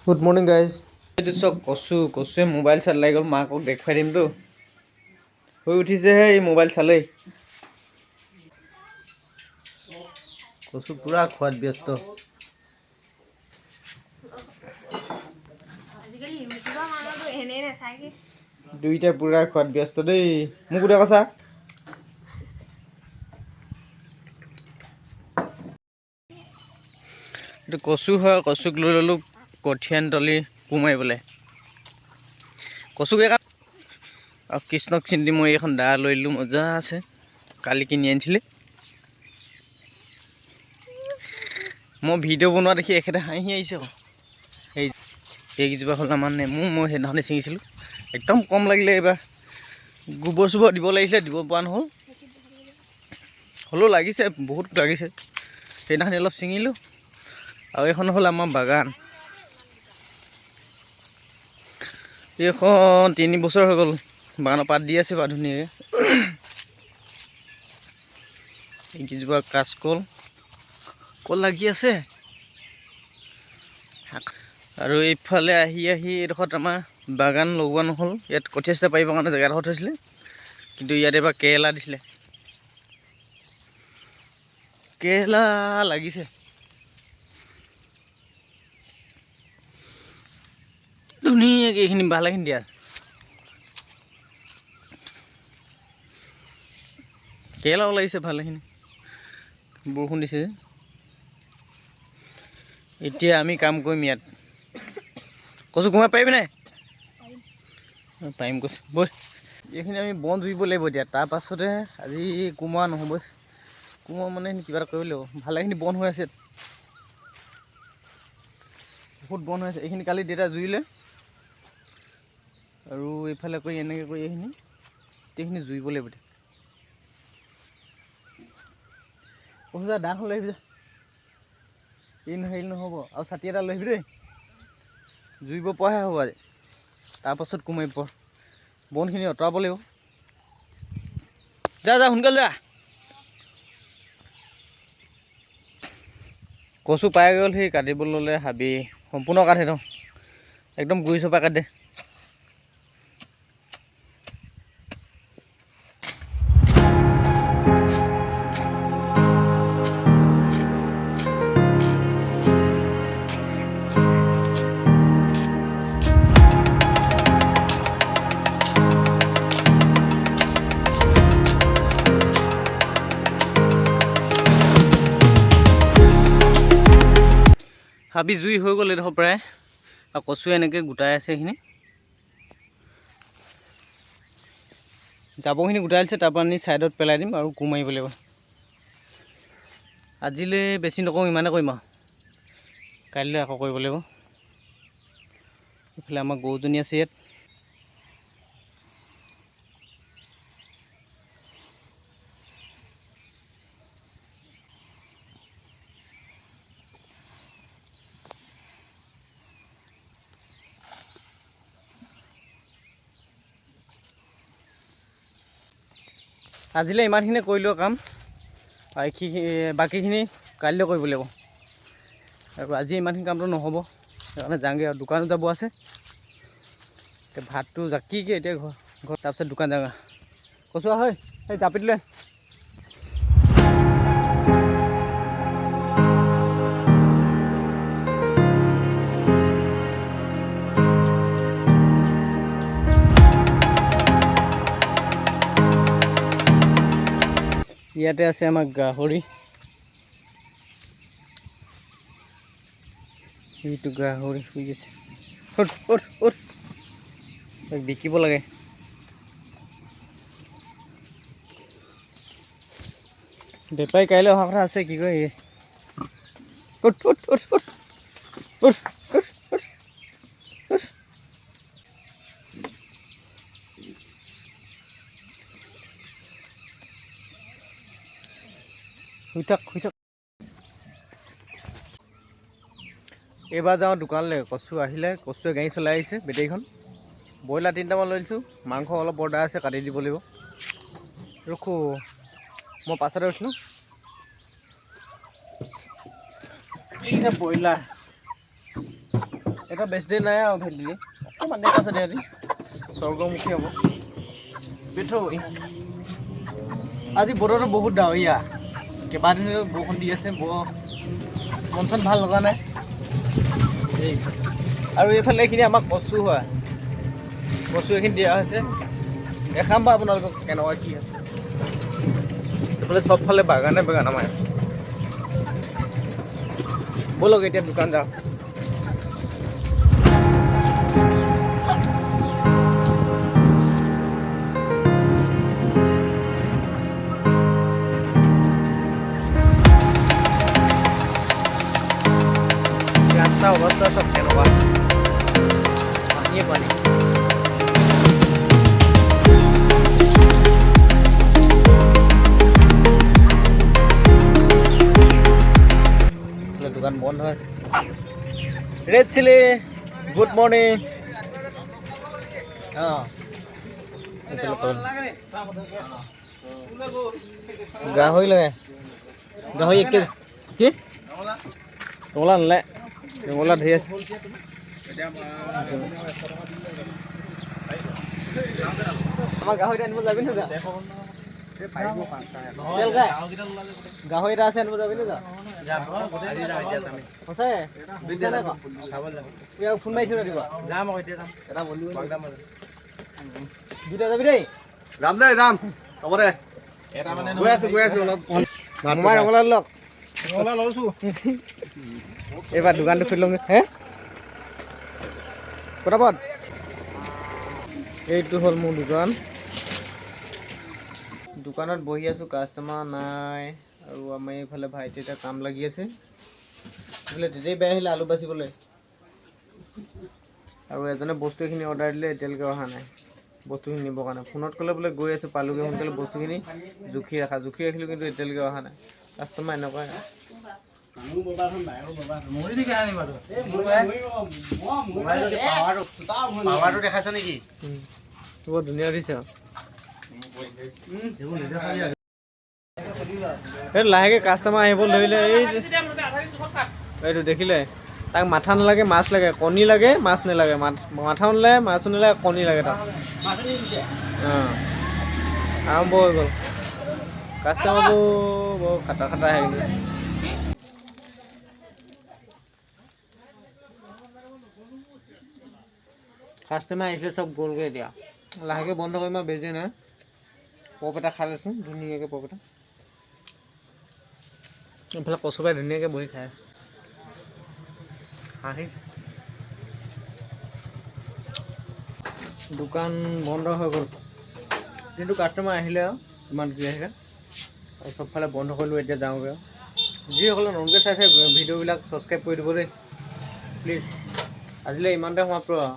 Good morning guys. এইটো চব কচুৱে মোবাইল চাই লাগি গ'ল। মাকক দেখুৱাই দিমতো। শুই উঠিছেহে এই মোবাইল চালেই। কচু পুৰা খোৱাত ব্যস্ত। দুইটা পুৰা খোৱাত ব্যস্ত দেই। মোক গোটেই কৈছা এইটো কচু হয়। কচুক লৈ ল'লোঁ কঠিয়ান তলি কোৰ মাৰিবলৈ। কচুক আৰু কৃষ্ণক চিন্তি মই এইখন দা লৈ ল'লোঁ। মজা আছে, কালি কিনি আনিছিলে। মই ভিডিঅ' বনোৱা দেখি এখেতে হাঁহি আহিছে আকৌ। এইকেইজোপা হ'ল আমাৰ নেমু। মই সেইদিনাখনে ছিঙিছিলোঁ, একদম কম লাগিলে। এইবাৰ গোবৰ চোবৰ দিব লাগিছিলে, দিব পৰা নহ'ল। হ'লেও লাগিছে, বহুত লাগিছে। সেইদিনাখনি অলপ ছিঙিলোঁ। আৰু এইখন হ'ল আমাৰ বাগান। এইখন 3 বছৰ হৈ গ'ল। বাগানৰ পাত দি আছে বাৰু ধুনীয়াকৈ। এইকেইজোপা কাচকল কল লাগি আছে। আৰু এইফালে আহি এইডোখৰত আমাৰ বাগান লগোৱা নহ'ল। ইয়াত কঠীয়া চঠীয়া পাৰিবৰ কাৰণে জেগাডোখৰ থৈছিলে, কিন্তু ইয়াত এবাৰ কেৰেলা দিছিলে। কেৰেলা লাগিছে। ধুনীয়াকৈ এইখিনি ভালেখিনি দিয়া। কেৰেলাও লাগিছে ভালেখিনি, বৰষুণ দিছে যে। এতিয়া আমি কাম কৰিম ইয়াত। কচু কোমাব পাৰিবি নাই? পাৰিম কৈছে, বৈ। এইখিনি আমি বন জুৰিব লাগিব এতিয়া। তাৰপাছতে আজি কোমোৰা নহ'বই। কোমোৰা মানে কিবা এটা কৰিব লাগিব। ভালেখিনি বন হৈ আছে, বহুত বন হৈ আছে। এইখিনি কালি দেউতা জুৰিলে, আৰু এইফালে কৰি এনেকৈ কৰি এইখিনি গোটেইখিনি জুৰিব লাগিব এতিয়া। কচু যা দাখন লৈ আহিবি যা। হেৰি নহ'ব। আৰু ছাতি এটা লৈ আহিবি দেই, জুৰিব পৰাহে হ'ব আজি। তাৰপাছত কোমাৰিব পৰা বনখিনি আঁতৰাব লাগিব। যা যা সোনকালে যা। কচু পাই গ'ল। সেই কাটিব ল'লে হাবি সম্পূৰ্ণ কাটি থওঁ, একদম গুৰি চপা কাটি দে। হাবি জুই হৈ গ'ল এইডোখৰ প্ৰায়। আৰু কচুৱে এনেকৈ গোটাই আছে। এইখিনি জাবৰখিনি গোটাই আছে, তাৰপৰা আনি ছাইডত পেলাই দিম আৰু কোৰ মাৰিব লাগিব। আজিলৈ বেছি নকৰোঁ, ইমানে কৰিম আৰু। কাইলৈ আকৌ কৰিব লাগিব। এইফালে আমাৰ গৰুজনী আছে ইয়াত। আজিলৈ ইমানখিনি কৰিলোঁ কাম, আৰু বাকীখিনি কাইলৈ কৰিব লাগিব। আৰু আজি ইমানখিনি কামটো নহ'ব, সেইকাৰণে যাওঁগৈ আৰু। দোকানত যাব আছে। এতিয়া ভাতটো জাকিকৈ এতিয়া ঘৰ তাৰপিছত দোকান যাওঁগৈ। কচু হয় সেই জাপিত লৈ। ইয়াতে আছে আমাৰ গাহৰি। এইটো গাহৰি শুই আছে। বিকিব লাগে। বেপাৰী কাইলৈ অহা কথা আছে। কি কয় শুই থাক। এইবাৰ যাওঁ দোকানলৈ। কচু আহিলে, কচুৱে গাড়ী চলাই আহিছে বেটেৰীখন। ব্ৰইলাৰ 3টামান লৈ আনিছোঁ। মাংস অলপ অৰ্ডাৰ আছে, কাটি দিব লাগিব। ৰখো, মই পাছতে উঠিলোঁ। এইটা ব্ৰইলাৰ এটা বেছি দিন নাই আৰু ভেলি অকণমান দেৰি পাছত সিহঁতি স্বৰ্গমুখী হ'ব। পেট্ৰল আজি বতৰটো বহুত ডাৱৰীয়া, কেইবাদিনো বৰষুণ দি আছে, মন চন ভাল লগা নাই। আৰু এইফালে এইখিনি আমাক কচু হয়, কচু এইখিনি দিয়া হৈছে, দেখাম বা আপোনালোকক কেনেকুৱা কি আছে। এইফালে চবফালে বাগানে বাগান আমাৰ। ব'লক এতিয়া দোকান যাওঁ। ৰাস্তা অৱস্থা চব কেনেকুৱা, পানীয়ে পানী। দোকান বন্ধ আছে। Red chilli, good morning. গাহৰি লাগে, গাহৰি 1 কেজি। কি ৰঙালাও নালাগে, ৰঙালাও ধেৰ আছে। আমাৰ গাহৰি আনিব যাবি নে যা? গাহৰি এটা আছে, আনিব যাবি নে যা? সঁচাই ফোন মাৰিছোঁ ৰাতিপুৱা। যাম আকৌ এতিয়া, যাম এটা বলিব দুটা যাবি দেই। যাম দেই, যাম হ'ব দে। গৈ আছো অলপ মোমাই ৰঙালাও লওক। ৰঙালাও লৈছোঁ এইবাৰ দোকানটো খুলি লওঁগৈ। হে পটাপট, এইটো হ'ল মোৰ দোকান। দোকানত বহি আছোঁ, কাষ্টমাৰ নাই। আৰু আমাৰ এইফালে ভাইটি এটা কাম লাগি আছে। এইফালে তেতেই বেয়া আহিলে আলু বাচিবলৈ। আৰু এজনে বস্তুখিনি অৰ্ডাৰ দিলে, এতিয়ালৈকে অহা নাই বস্তুখিনি নিবৰ কাৰণে। ফোনত ক'লে বোলে গৈ আছোঁ, পালোগৈ সোনকালে বস্তুখিনি জুখি ৰাখিলোঁ, কিন্তু এতিয়ালৈকে অহা নাই। কাষ্টমাৰ এনেকুৱাই। দেখাইছ নেকি? বৰ ধুনীয়া দিছে। এই লাহেকৈ কাষ্টমাৰ আহিব ধৰিলে। এইটো দেখিলে, তাক মাথা নালাগে, মাছ লাগে, কণী লাগে, মাছ নালাগে। মাথাও নালাগে, মাছো নালাগে, কণী লাগে তাক। আৰম্ভ হৈ গ'ল। কাষ্টমাৰবোৰ বৰ খাটা খাটা আহে কিন্তু। কাষ্টমাৰ আহিছিলে, চব গ'লগৈ এতিয়া। লাহেকৈ বন্ধ কৰিম আৰু বেছি নাই। পপ এটা খাই লৈছোঁ, ধুনীয়াকৈ পপ এটা। এইফালে কচুবাই ধুনীয়াকৈ বহি খাই হাঁহি। দোকান বন্ধ হৈ গ'ল, কিন্তু কাষ্টমাৰ আহিলে আৰু ইমান কি আহিলে। আৰু চবফালে বন্ধ কৰিলোঁ, এতিয়া যাওঁগৈ আৰু। যিসকলে নতুনকৈ চাইছে ভিডিঅ'বিলাক ছাবস্ক্ৰাইব কৰি দিব দেই প্লিজ। আজিলৈ ইমানতে সমাপ্ত আৰু।